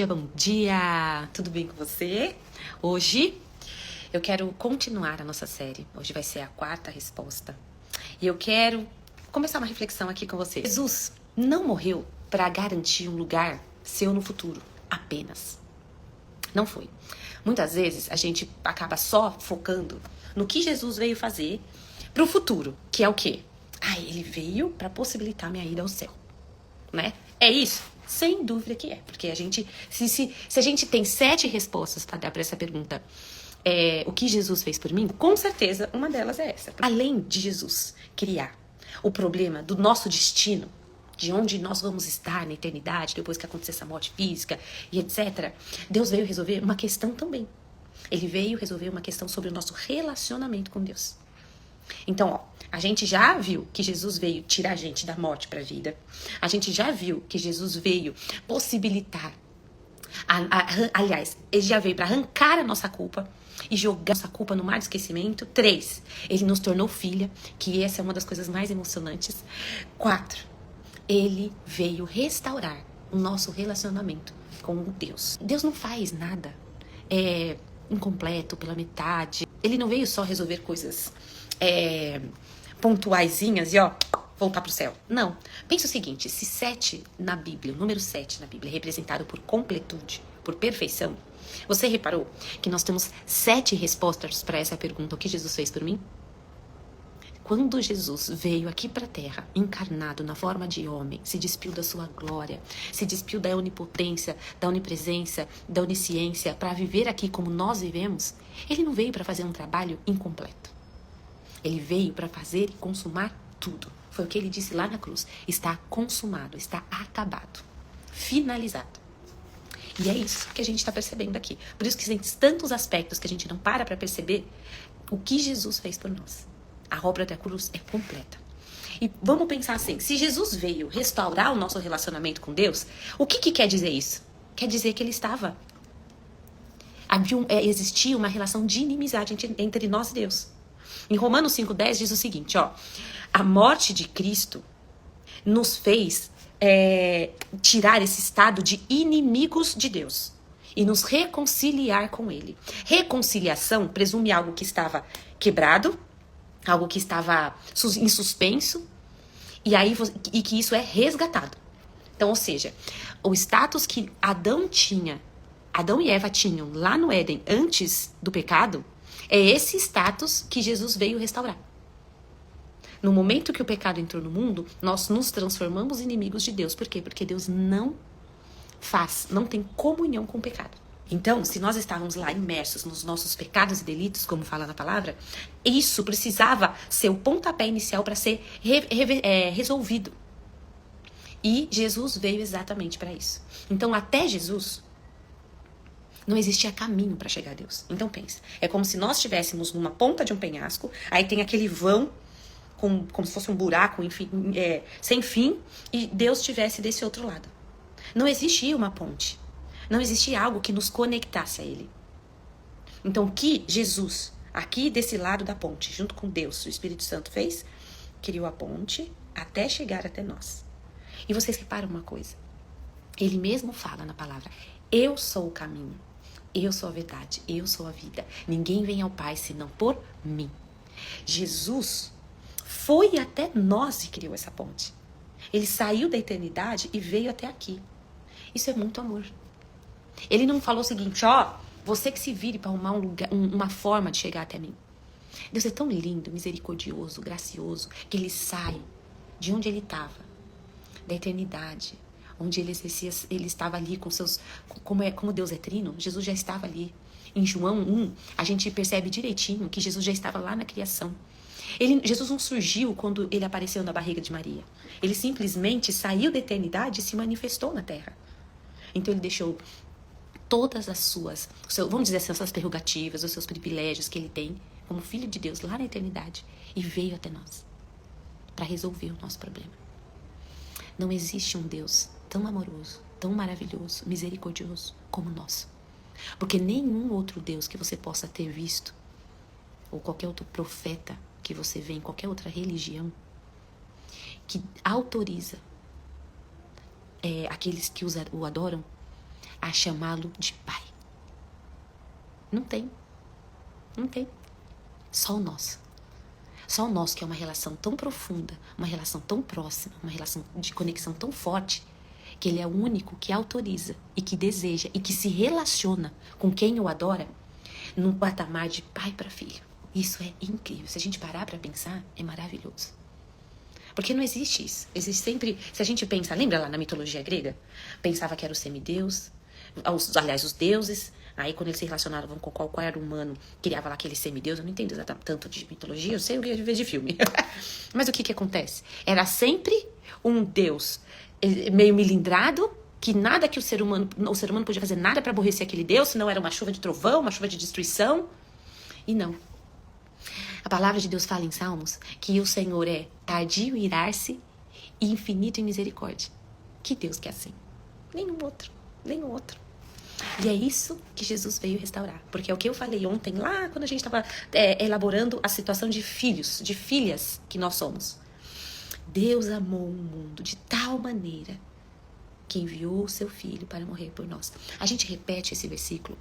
Bom dia! Tudo bem com você? Hoje eu quero continuar a nossa série. Hoje vai ser a 4ª resposta. E eu quero começar uma reflexão aqui com você. Jesus não morreu para garantir um lugar seu no futuro, apenas. Não foi. Muitas vezes a gente acaba só focando no que Jesus veio fazer para o futuro, que é o quê? Ele veio para possibilitar minha ida ao céu, né? É isso? Sem dúvida que é, porque a gente, se a gente tem 7 respostas para dar para essa pergunta, o que Jesus fez por mim, com certeza uma delas é essa. Além de Jesus criar o problema do nosso destino, de onde nós vamos estar na eternidade, depois que acontecer essa morte física e etc., Deus veio resolver uma questão também. Ele veio resolver uma questão sobre o nosso relacionamento com Deus. Então, a gente já viu que Jesus veio tirar a gente da morte para a vida. A gente já viu que Jesus veio possibilitar. Aliás, ele já veio para arrancar a nossa culpa e jogar nossa culpa no mar de esquecimento. 3, ele nos tornou filha, que essa é uma das coisas mais emocionantes. 4, ele veio restaurar o nosso relacionamento com Deus. Deus não faz nada incompleto, pela metade. Ele não veio só resolver coisas pontuaisinhas e voltar pro céu. Não. Pensa o seguinte, se 7 na Bíblia, o número 7 na Bíblia é representado por completude, por perfeição, você reparou que nós temos 7 respostas para essa pergunta, o que Jesus fez por mim? Quando Jesus veio aqui para a Terra, encarnado na forma de homem, se despiu da sua glória, se despiu da onipotência, da onipresença, da onisciência, para viver aqui como nós vivemos, ele não veio para fazer um trabalho incompleto. Ele veio para fazer e consumar tudo. Foi o que ele disse lá na cruz. Está consumado, está acabado, finalizado. E é isso que a gente está percebendo aqui. Por isso que tem tantos aspectos que a gente não para perceber o que Jesus fez por nós. A obra da cruz é completa. E vamos pensar assim, se Jesus veio restaurar o nosso relacionamento com Deus, o que quer dizer isso? Quer dizer que ele estava... Existia uma relação de inimizade entre nós e Deus. Em Romanos 5,10 diz o seguinte, a morte de Cristo nos fez tirar esse estado de inimigos de Deus e nos reconciliar com Ele. Reconciliação presume algo que estava quebrado, algo que estava em suspenso, e que isso é resgatado. Então, ou seja, o status que Adão e Eva tinham lá no Éden antes do pecado, é esse status que Jesus veio restaurar. No momento que o pecado entrou no mundo, nós nos transformamos em inimigos de Deus. Por quê? Porque Deus não tem comunhão com o pecado. Então, se nós estávamos lá imersos nos nossos pecados e delitos, como fala na palavra, isso precisava ser o pontapé inicial para ser resolvido. E Jesus veio exatamente para isso. Então, até Jesus... não existia caminho para chegar a Deus. Então pensa, é como se nós estivéssemos numa ponta de um penhasco, aí tem aquele vão, como se fosse um buraco sem fim, e Deus estivesse desse outro lado. Não existia uma ponte. Não existia algo que nos conectasse a Ele. Então o que Jesus, aqui desse lado da ponte, junto com Deus, o Espírito Santo fez, criou a ponte até chegar até nós. E vocês reparam uma coisa, Ele mesmo fala na palavra, eu sou o caminho. Eu sou a verdade, eu sou a vida. Ninguém vem ao Pai senão por mim. Jesus foi até nós e criou essa ponte. Ele saiu da eternidade e veio até aqui. Isso é muito amor. Ele não falou o seguinte, você que se vire para arrumar uma forma de chegar até mim. Deus é tão lindo, misericordioso, gracioso, que ele sai de onde ele estava, da eternidade, onde ele estava ali com seus... Como Deus é trino, Jesus já estava ali. Em João 1, a gente percebe direitinho que Jesus já estava lá na criação. Jesus não surgiu quando ele apareceu na barriga de Maria. Ele simplesmente saiu da eternidade e se manifestou na terra. Então ele deixou todas as suas, vamos dizer assim, as suas prerrogativas, os seus privilégios que ele tem como filho de Deus lá na eternidade e veio até nós para resolver o nosso problema. Não existe um Deus tão amoroso, tão maravilhoso, misericordioso como o nosso. Porque nenhum outro Deus que você possa ter visto, ou qualquer outro profeta que você vê em qualquer outra religião, que autoriza aqueles que o adoram a chamá-lo de pai. Não tem. Não tem. Só o nosso. Só o nosso, que é uma relação tão profunda, uma relação tão próxima, uma relação de conexão tão forte, que ele é o único que autoriza e que deseja e que se relaciona com quem o adora num patamar de pai para filho. Isso é incrível. Se a gente parar para pensar, é maravilhoso. Porque não existe isso. Existe sempre... Se a gente pensa... Lembra lá na mitologia grega? Pensava que era o semideus. Aliás, os deuses. Aí, quando eles se relacionavam com qual era o humano, criava lá aquele semideus. Eu não entendo exatamente tanto de mitologia. Eu sei o que eu vejo de filme. Mas o que acontece? Era sempre um deus meio milindrado, que nada que o ser humano podia fazer nada para aborrecer aquele deus, senão era uma chuva de trovão, uma chuva de destruição. E não. A palavra de Deus fala em Salmos que o Senhor é tardio em irar-se e infinito em misericórdia. Que Deus que é assim? Nenhum outro. Nenhum outro. E é isso que Jesus veio restaurar. Porque é o que eu falei ontem, lá quando a gente estava elaborando a situação de filhos, de filhas que nós somos. Deus amou o mundo de tal maneira que enviou o seu filho para morrer por nós. A gente repete esse versículo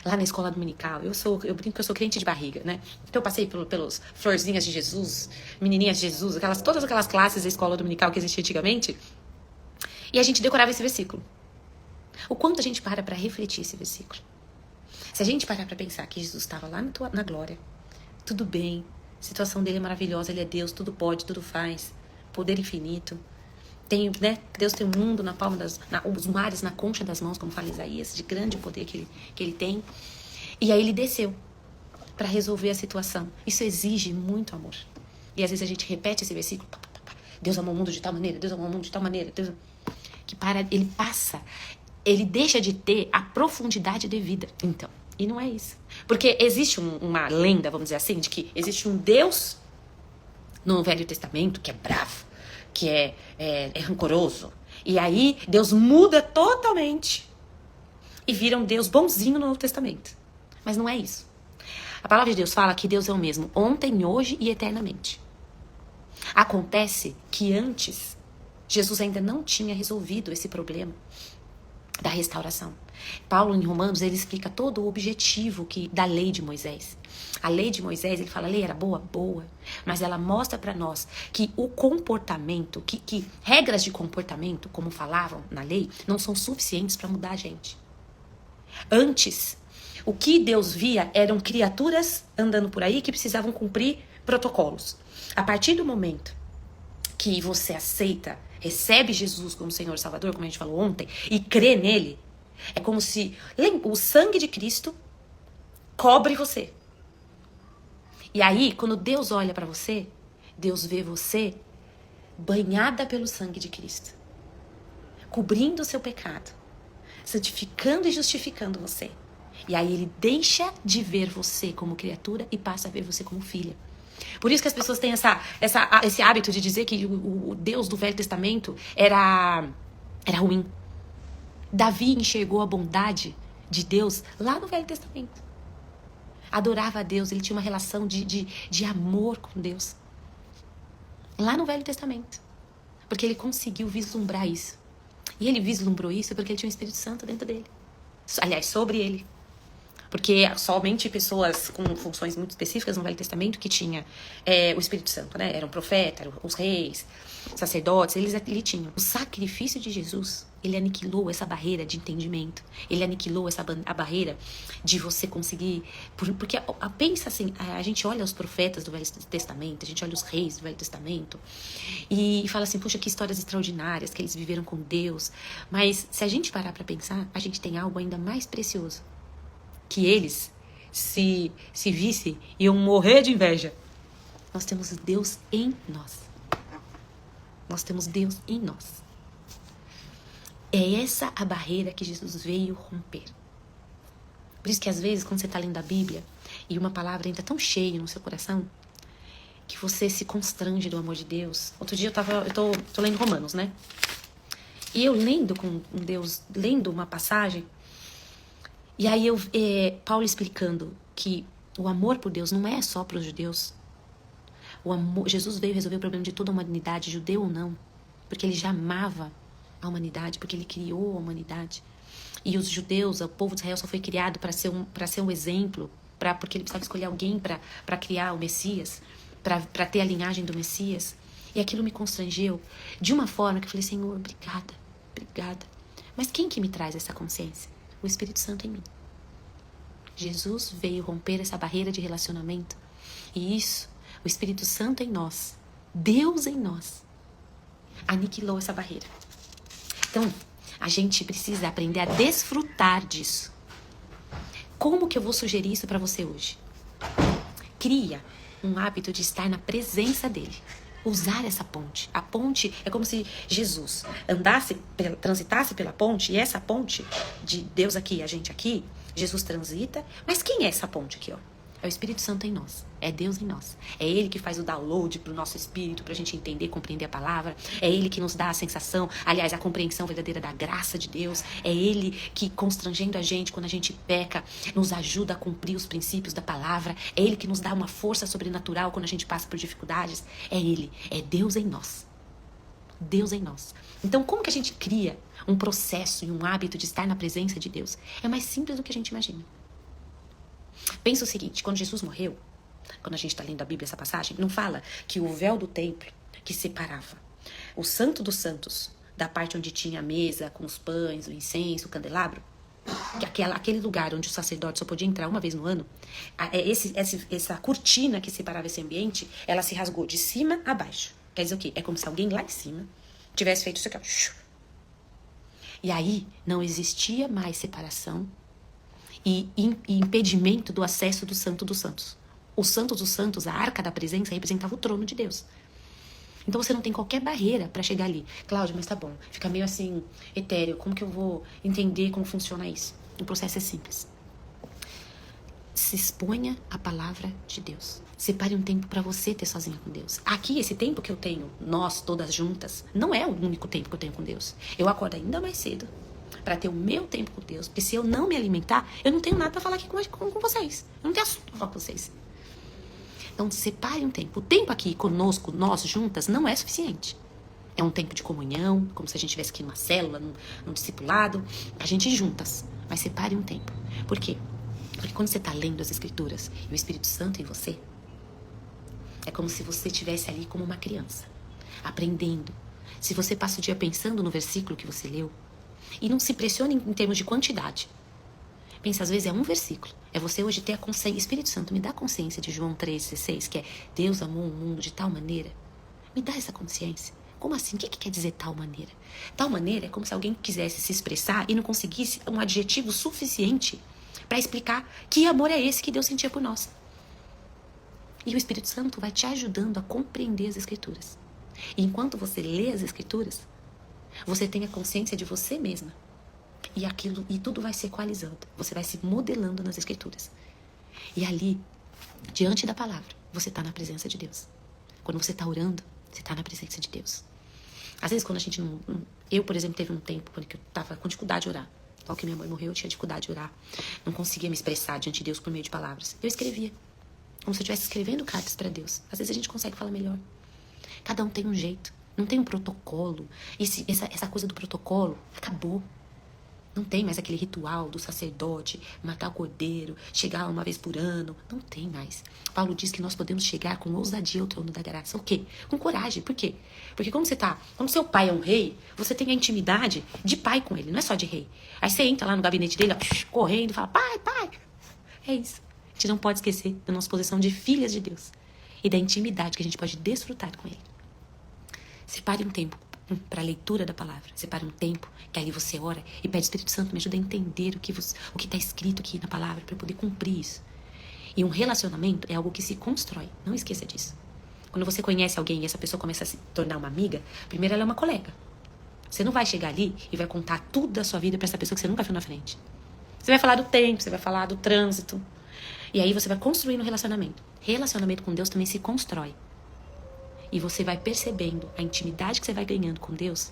lá na escola dominical. Eu brinco que eu sou crente de barriga, né? Então eu passei pelos florzinhas de Jesus, menininhas de Jesus, todas aquelas classes da escola dominical que existia antigamente. E a gente decorava esse versículo. O quanto a gente para refletir esse versículo. Se a gente parar para pensar que Jesus estava lá na glória, tudo bem, a situação dele é maravilhosa, ele é Deus, tudo pode, tudo faz, poder infinito. Tem, né? Deus tem o mundo na palma os mares na concha das mãos, como fala Isaías, de grande poder que ele tem. E aí ele desceu para resolver a situação. Isso exige muito amor. E às vezes a gente repete esse versículo. Deus amou o mundo de tal maneira, Deus amou o mundo de tal maneira. Ele deixa de ter a profundidade devida. Então, e não é isso. Porque existe uma lenda, vamos dizer assim, de que existe um Deus no Velho Testamento que é bravo, que é rancoroso. E aí Deus muda totalmente e vira um Deus bonzinho no Novo Testamento. Mas não é isso. A palavra de Deus fala que Deus é o mesmo ontem, hoje e eternamente. Acontece que antes Jesus ainda não tinha resolvido esse problema da restauração. Paulo, em Romanos, ele explica todo o objetivo da lei de Moisés. A lei de Moisés, ele fala, a lei era boa? Boa. Mas ela mostra para nós que o comportamento, que regras de comportamento, como falavam na lei, não são suficientes para mudar a gente. Antes, o que Deus via eram criaturas andando por aí que precisavam cumprir protocolos. A partir do momento que você aceita, recebe Jesus como Senhor e Salvador, como a gente falou ontem, e crê nele, é como se o sangue de Cristo cobre você. E aí, quando Deus olha para você, Deus vê você banhada pelo sangue de Cristo, cobrindo o seu pecado, santificando e justificando você. E aí ele deixa de ver você como criatura e passa a ver você como filha. Por isso que as pessoas têm esse hábito de dizer que o Deus do Velho Testamento era ruim. Davi enxergou a bondade de Deus lá no Velho Testamento. Adorava a Deus, ele tinha uma relação de amor com Deus. Lá no Velho Testamento. Porque ele conseguiu vislumbrar isso. E ele vislumbrou isso porque ele tinha o Espírito Santo dentro dele. Aliás, sobre ele. Porque somente pessoas com funções muito específicas no Velho Testamento que tinha o Espírito Santo, né? Eram profetas, eram os reis, sacerdotes, ele tinham. O sacrifício de Jesus, ele aniquilou essa barreira de entendimento. Ele aniquilou a barreira de você conseguir... Porque pensa assim, a gente olha os profetas do Velho Testamento, a gente olha os reis do Velho Testamento e fala assim, puxa, que histórias extraordinárias que eles viveram com Deus. Mas se a gente parar para pensar, a gente tem algo ainda mais precioso. Que eles, se vissem, iam morrer de inveja. Nós temos Deus em nós. Nós temos Deus em nós. É essa a barreira que Jesus veio romper. Por isso que às vezes, quando você está lendo a Bíblia e uma palavra entra tão cheia no seu coração, que você se constrange do amor de Deus. Outro dia eu tô lendo Romanos, né? E eu lendo com Deus, lendo uma passagem, e aí Paulo explicando que o amor por Deus não é só para os judeus. Jesus veio resolver o problema de toda a humanidade, judeu ou não, porque ele já amava a humanidade, porque ele criou a humanidade. E os judeus, o povo de Israel só foi criado para ser um exemplo, porque ele precisava escolher alguém para criar o Messias, para ter a linhagem do Messias. E aquilo me constrangeu de uma forma que eu falei, Senhor, obrigada, obrigada. Mas quem que me traz essa consciência? O Espírito Santo em mim. Jesus veio romper essa barreira de relacionamento. E isso, o Espírito Santo em nós, Deus em nós, aniquilou essa barreira. Então, a gente precisa aprender a desfrutar disso. Como que eu vou sugerir isso para você hoje? Cria um hábito de estar na presença dele. Usar essa ponte. A ponte é como se Jesus transitasse pela ponte, e essa ponte de Deus aqui, a gente aqui, Jesus transita. Mas quem é essa ponte aqui, ó? É o Espírito Santo em nós. É Deus em nós. É Ele que faz o download pro nosso espírito, pra gente entender, compreender a palavra. É Ele que nos dá a sensação, aliás, a compreensão verdadeira da graça de Deus. É Ele que, constrangendo a gente quando a gente peca, nos ajuda a cumprir os princípios da palavra. É Ele que nos dá uma força sobrenatural quando a gente passa por dificuldades. É Ele. É Deus em nós. Deus em nós. Então, como que a gente cria um processo e um hábito de estar na presença de Deus? É mais simples do que a gente imagina. Pensa o seguinte, quando Jesus morreu, quando a gente está lendo a Bíblia, essa passagem, não fala que o véu do templo que separava o Santo dos Santos da parte onde tinha a mesa com os pães, o incenso, o candelabro, que aquele lugar onde o sacerdote só podia entrar uma vez no ano, essa cortina que separava esse ambiente, ela se rasgou de cima a baixo. Quer dizer o quê? É como se alguém lá em cima tivesse feito isso aqui, ó. E aí não existia mais separação e impedimento do acesso do Santo dos Santos. O Santo dos Santos, a arca da presença, representava o trono de Deus. Então você não tem qualquer barreira para chegar ali. Cláudia, mas tá bom, fica meio assim, etéreo, como que eu vou entender como funciona isso? O processo é simples. Se exponha à palavra de Deus. Separe um tempo para você ter sozinha com Deus. Aqui, esse tempo que eu tenho, nós todas juntas, não é o único tempo que eu tenho com Deus. Eu acordo ainda mais cedo para ter o meu tempo com Deus. Porque se eu não me alimentar, eu não tenho nada para falar aqui com vocês. Eu não tenho assunto para falar com vocês. Então, separe um tempo. O tempo aqui conosco, nós juntas, não é suficiente. É um tempo de comunhão, como se a gente estivesse aqui numa célula, num discipulado. A gente juntas. Mas separe um tempo. Por quê? Porque quando você está lendo as Escrituras e o Espírito Santo em você, é como se você estivesse ali como uma criança, aprendendo. Se você passa o dia pensando no versículo que você leu, e não se pressione em termos de quantidade. Pensa, às vezes é um versículo. É você hoje ter a consciência. Espírito Santo, me dá consciência de João 3,16, que é Deus amou o mundo de tal maneira. Me dá essa consciência. Como assim? O que quer dizer tal maneira? Tal maneira é como se alguém quisesse se expressar e não conseguisse um adjetivo suficiente para explicar que amor é esse que Deus sentia por nós. E o Espírito Santo vai te ajudando a compreender as Escrituras. E enquanto você lê as Escrituras, você tem a consciência de você mesma. E tudo vai se equalizando. Você vai se modelando nas Escrituras. E ali, diante da palavra, você está na presença de Deus. Quando você está orando, você está na presença de Deus. Às vezes, quando a gente não... Eu, por exemplo, teve um tempo quando eu estava com dificuldade de orar. Logo que minha mãe morreu, eu tinha dificuldade de orar. Não conseguia me expressar diante de Deus por meio de palavras. Eu escrevia. Como se eu estivesse escrevendo cartas para Deus. Às vezes a gente consegue falar melhor. Cada um tem um jeito. Não tem um protocolo. Essa coisa do protocolo acabou. Não tem mais aquele ritual do sacerdote, matar o cordeiro, chegar uma vez por ano. Não tem mais. Paulo diz que nós podemos chegar com ousadia ao trono da graça. O quê? Com coragem. Por quê? Porque quando seu pai é um rei, você tem a intimidade de pai com ele, não é só de rei. Aí você entra lá no gabinete dele, ó, correndo, e fala, pai, pai. É isso. A gente não pode esquecer da nossa posição de filhas de Deus e da intimidade que a gente pode desfrutar com ele. Separe um tempo para a leitura da palavra. Separe um tempo que ali você ora e pede, Espírito Santo, me ajuda a entender o que está escrito aqui na palavra para eu poder cumprir isso. E um relacionamento é algo que se constrói. Não esqueça disso. Quando você conhece alguém e essa pessoa começa a se tornar uma amiga, primeiro ela é uma colega. Você não vai chegar ali e vai contar tudo da sua vida para essa pessoa que você nunca viu na frente. Você vai falar do tempo, você vai falar do trânsito. E aí você vai construindo um relacionamento. Relacionamento com Deus também se constrói. E você vai percebendo a intimidade que você vai ganhando com Deus.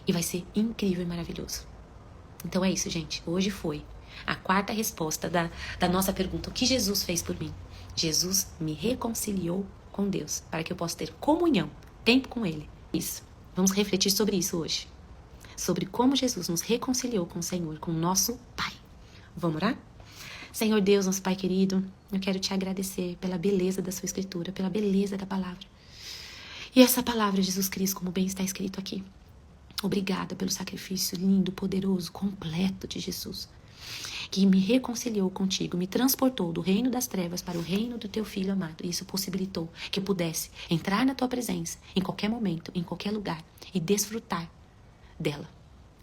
E vai ser incrível e maravilhoso. Então é isso, gente. Hoje foi a quarta resposta da nossa pergunta. O que Jesus fez por mim? Jesus me reconciliou com Deus. Para que eu possa ter comunhão, tempo com Ele. Isso. Vamos refletir sobre isso hoje. sobre como Jesus nos reconciliou com o Senhor, com o nosso Pai. Vamos orar? Senhor Deus, nosso Pai querido, eu quero te agradecer pela beleza da sua escritura, pela beleza da palavra. E essa palavra, Jesus Cristo, como bem está escrito aqui. Obrigada pelo sacrifício lindo, poderoso, completo de Jesus, que me reconciliou contigo, me transportou do reino das trevas para o reino do teu Filho amado. E isso possibilitou que eu pudesse entrar na tua presença, em qualquer momento, em qualquer lugar, e desfrutar dela.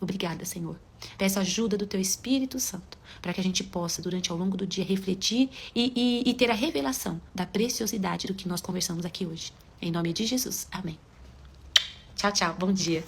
Obrigada, Senhor. Peço a ajuda do teu Espírito Santo, para que a gente possa, durante ao longo do dia, refletir e ter a revelação da preciosidade do que nós conversamos aqui hoje. Em nome de Jesus. Amém. Tchau, tchau. Bom dia.